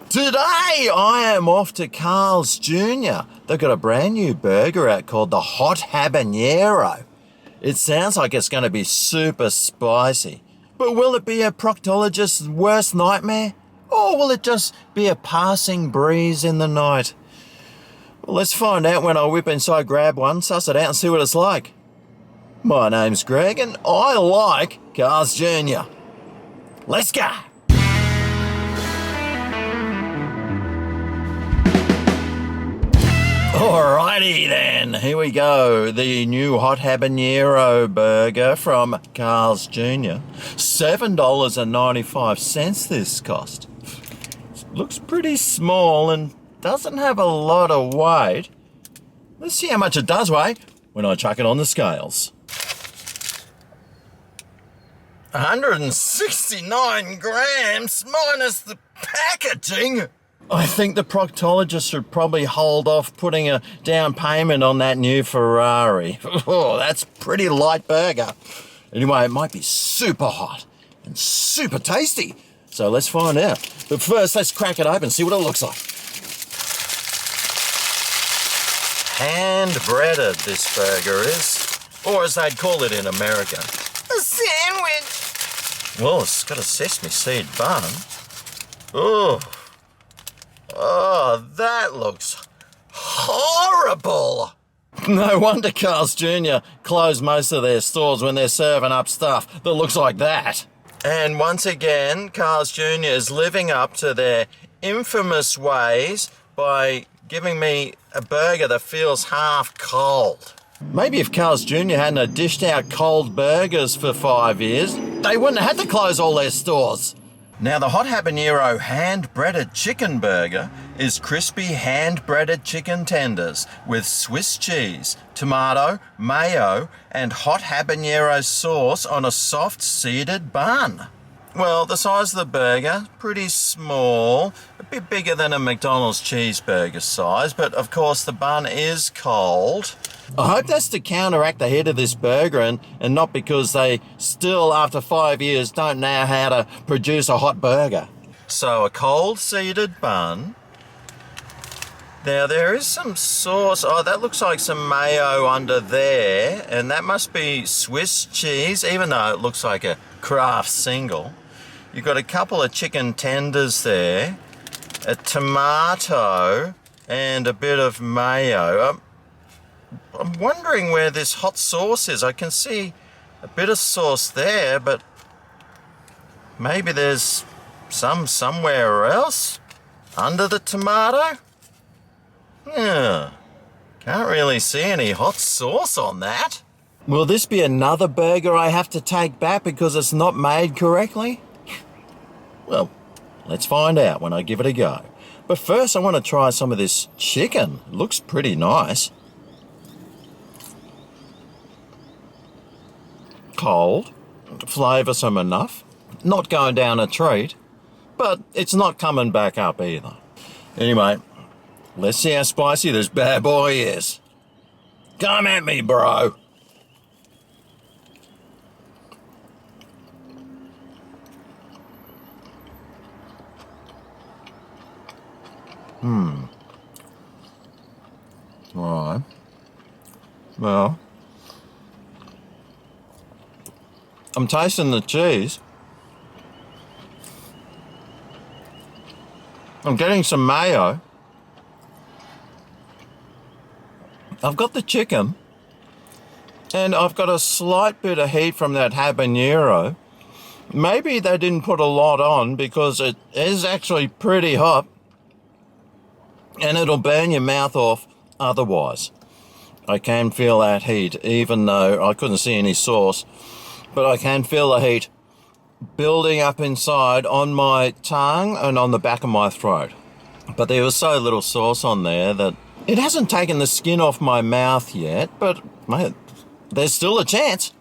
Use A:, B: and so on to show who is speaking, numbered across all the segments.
A: Today I am off to Carl's Jr. They've got a brand new burger out called the Hot Habanero. It sounds like it's going to be super spicy. But will it be a proctologist's worst nightmare? Or will it just be a passing breeze in the night? Well, let's find out when I whip inside, grab one, suss it out and see what it's like. My name's Greg and I like Carl's Jr. Let's go! Alrighty then, here we go. The new Hot Habanero burger from Carl's Jr. $7.95 this cost. Looks pretty small and doesn't have a lot of weight. Let's see how much it does weigh when I chuck it on the scales. 169 grams minus the packaging. I think the proctologist should probably hold off putting a down payment on that new Ferrari. Oh, that's a pretty light burger. Anyway, it might be super hot and super tasty. So let's find out. But first, let's crack it open, see what it looks like. Hand-breaded, this burger is. Or as they'd call it in America, a sandwich. Well, it's got a sesame seed bun. Oh, that looks horrible. No wonder Carl's Jr. closed most of their stores when they're serving up stuff that looks like that. And once again, Carl's Jr. is living up to their infamous ways by giving me a burger that feels half cold. Maybe if Carl's Jr. hadn't dished out cold burgers for 5 years, they wouldn't have had to close all their stores. Now, the Hot Habanero hand-breaded chicken burger is crispy hand-breaded chicken tenders with Swiss cheese, tomato, mayo, and hot habanero sauce on a soft seeded bun. Well, the size of the burger, pretty small, a bit bigger than a McDonald's cheeseburger size, but of course the bun is cold. I hope that's to counteract the heat of this burger and not because they still, after 5 years, don't know how to produce a hot burger. So a cold seeded bun. Now there is some sauce. Oh, that looks like some mayo under there, and that must be Swiss cheese, even though it looks like a Kraft single. You've got a couple of chicken tenders there, a tomato, and a bit of mayo. I'm wondering where this hot sauce is. I can see a bit of sauce there, but maybe there's some somewhere else under the tomato. Yeah, can't really see any hot sauce on that. Will this be another burger I have to take back because it's not made correctly? Well, let's find out when I give it a go. But first I want to try some of this chicken. It looks pretty nice. Cold, flavoursome enough, not going down a treat, but it's not coming back up either. Anyway, let's see how spicy this bad boy is. Come at me, bro. Right. Well, I'm tasting the cheese. I'm getting some mayo. I've got the chicken. And I've got a slight bit of heat from that habanero. Maybe they didn't put a lot on because it is actually pretty hot. And it'll burn your mouth off otherwise. I can feel that heat, even though I couldn't see any sauce. But I can feel the heat building up inside on my tongue and on the back of my throat. But there was so little sauce on there that it hasn't taken the skin off my mouth yet, but mate, there's still a chance.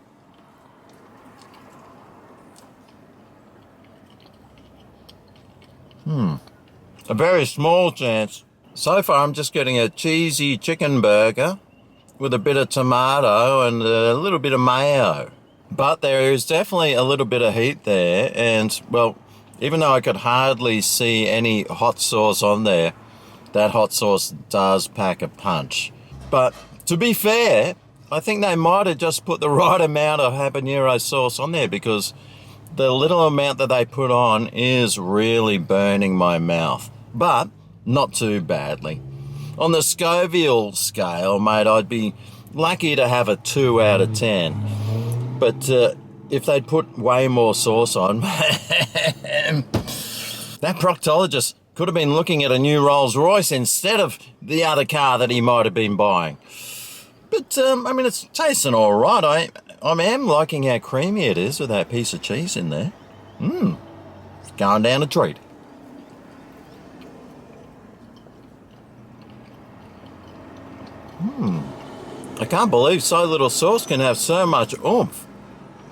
A: A very small chance. So far I'm just getting a cheesy chicken burger with a bit of tomato and a little bit of mayo. But there is definitely a little bit of heat there, and, well, Even though I could hardly see any hot sauce on there, that hot sauce does pack a punch. But to be fair, I think they might have just put the right amount of habanero sauce on there, because the little amount that they put on is really burning my mouth. But not too badly. On the Scoville scale, mate, I'd be lucky to have a 2 out of 10. But if they'd put way more sauce on, that proctologist could have been looking at a new Rolls Royce instead of the other car that he might have been buying. But, I mean, it's tasting all right. I am liking how creamy it is with that piece of cheese in there. It's going down a treat. I can't believe so little sauce can have so much oomph.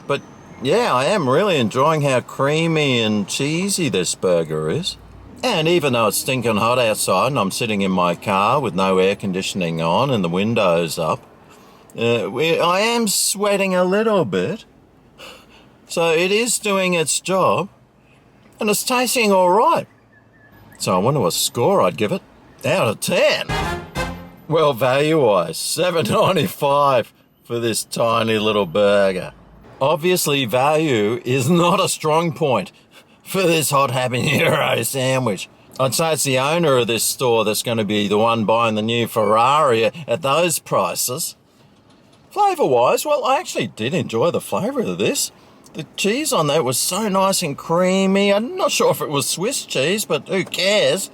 A: But, yeah, I am really enjoying how creamy and cheesy this burger is. And even though it's stinking hot outside and I'm sitting in my car with no air conditioning on and the windows up, I am sweating a little bit. So it is doing its job. And it's tasting all right. So I wonder what score I'd give it out of 10. Well, value-wise, $7.95 for this tiny little burger. Obviously, value is not a strong point for this hot habanero sandwich. I'd say it's the owner of this store that's going to be the one buying the new Ferrari at those prices. Flavour-wise, well, I actually did enjoy the flavour of this. The cheese on that was so nice and creamy. I'm not sure if it was Swiss cheese, but who cares?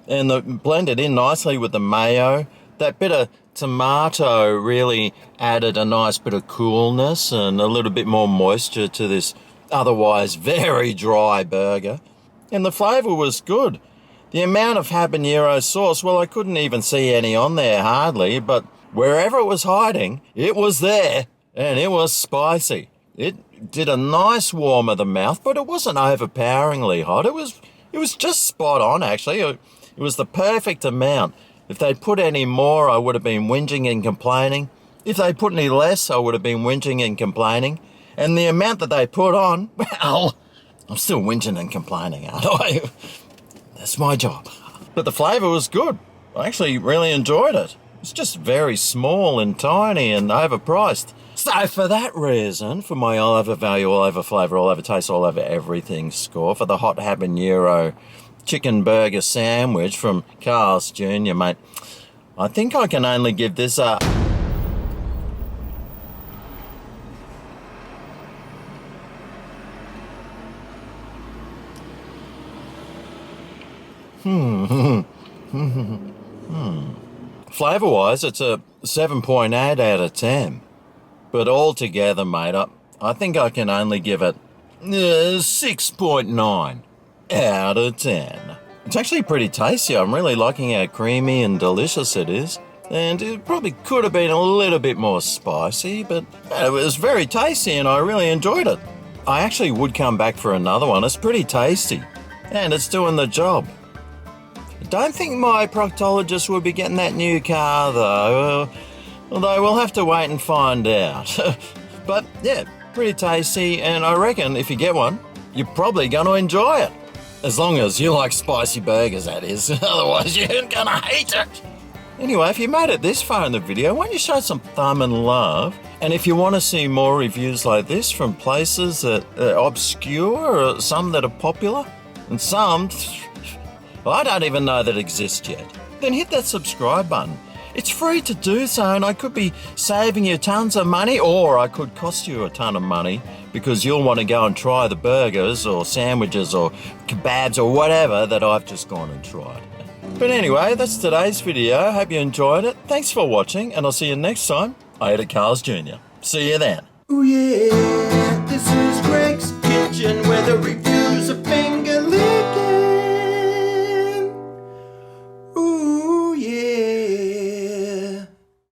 A: And blended in nicely with the mayo. That bit of tomato really added a nice bit of coolness and a little bit more moisture to this otherwise very dry burger. And the flavour was good. The amount of habanero sauce, well, I couldn't even see any on there hardly, but wherever it was hiding, it was there, and it was spicy. It did a nice warm of the mouth, but it wasn't overpoweringly hot. It was just spot on, actually. It was the perfect amount. If they'd put any more, I would have been whinging and complaining. If they'd put any less, I would have been whinging and complaining. And the amount that they put on, well, I'm still whinging and complaining, aren't I? That's my job. But the flavour was good. I actually really enjoyed it. It's just very small and tiny and overpriced. So for that reason, for my all over value, all over flavour, all over taste, all over everything score, for the hot habanero chicken burger sandwich from Carl's Jr., mate, I think I can only give this a... Flavour-wise, it's a 7.8 out of 10. But altogether, mate, I think I can only give it 6.9 out of 10. It's actually pretty tasty. I'm really liking how creamy and delicious it is. And it probably could have been a little bit more spicy, but it was very tasty and I really enjoyed it. I actually would come back for another one. It's pretty tasty and it's doing the job. I don't think my proctologist will be getting that new car though, although we'll have to wait and find out. But yeah, pretty tasty, and I reckon if you get one, you're probably going to enjoy it. As long as you like spicy burgers, that is. Otherwise, you're going to hate it. Anyway, if you made it this far in the video, why don't you show some thumb and love? And if you want to see more reviews like this from places that are obscure, or some that are popular, and some I don't even know that exist yet, then hit that subscribe button. It's free to do so, and I could be saving you tons of money, or I could cost you a ton of money because you'll want to go and try the burgers or sandwiches or kebabs or whatever that I've just gone and tried. But anyway, that's today's video. Hope you enjoyed it. Thanks for watching, and I'll see you next time. I ate at Carl's Jr. See you then.
B: Ooh yeah, this is Greg's Kitchen, where the review